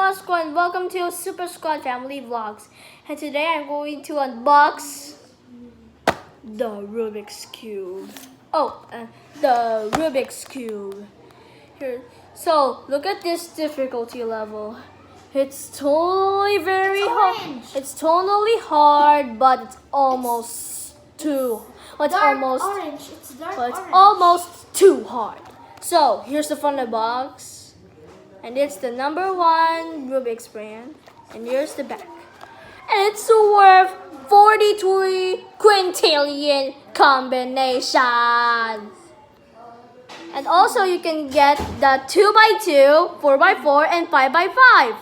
Ruwa Squad and welcome to Super Squad Family Vlogs. And today I'm going to unbox the Rubik's Cube. The Rubik's Cube. Here, so look at this difficulty level. It's totally very hard. It's totally hard, but it's almost too. Well, it's dark almost orange. It's dark but it's orange. almost too hard. So here's the front of the box, and it's the #1 Rubik's brand, and here's the back, and it's worth 43 quintillion combinations. And also you can get the 2x2, 4x4, and 5x5.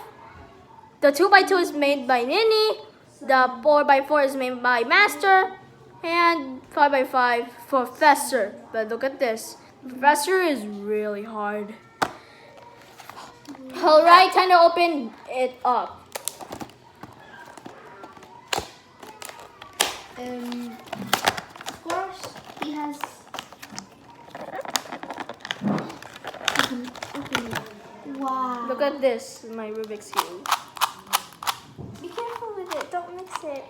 The 2x2 is made by Nini, the 4x4 is made by Master, and 5x5 Professor. But look at this. Professor is really hard. Alright, time to open it up. Of course, he has. Open it. Wow. Look at this, my Rubik's Cube. Be careful with it. Don't mix it.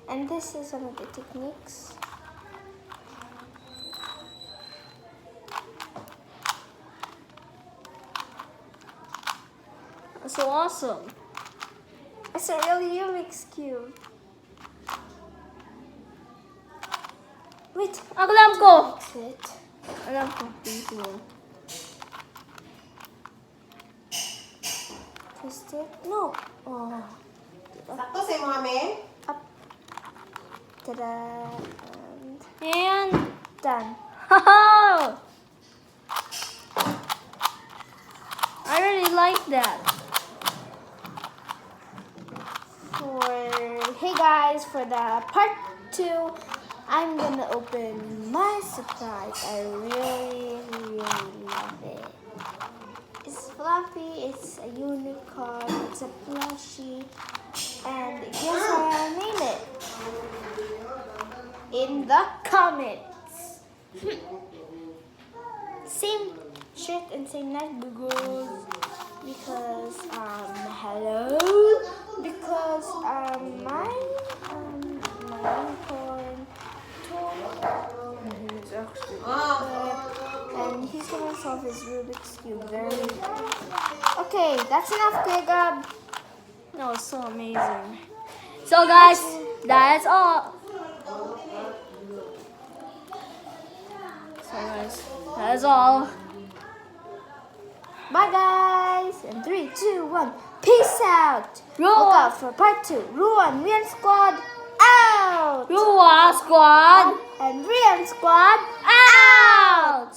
And this is one of the techniques. That's so awesome. It's a really Rubik's Cube. Wait. Alam ko! That's it. Alam ko. Dito. Twist it. No. Oh. Sakto sa mga men. Up. Ta-da. And And done. I really like that. Hey guys, for the part 2, I'm gonna open my surprise. I really love it. It's fluffy, it's a unicorn, it's a plushie, and guess how I name it? In the comments. Same shirt and same night because hello, because my unicorn and he's gonna solve his Rubik's Cube very well. Okay, that's enough, Jacob. That was so amazing. So guys, that's all. That's all. Bye guys. And 3, 2, 1. Peace out. Ruwa. Look out for part 2. Ruan Rian Squad out. Ruwa Squad And Rian Squad out!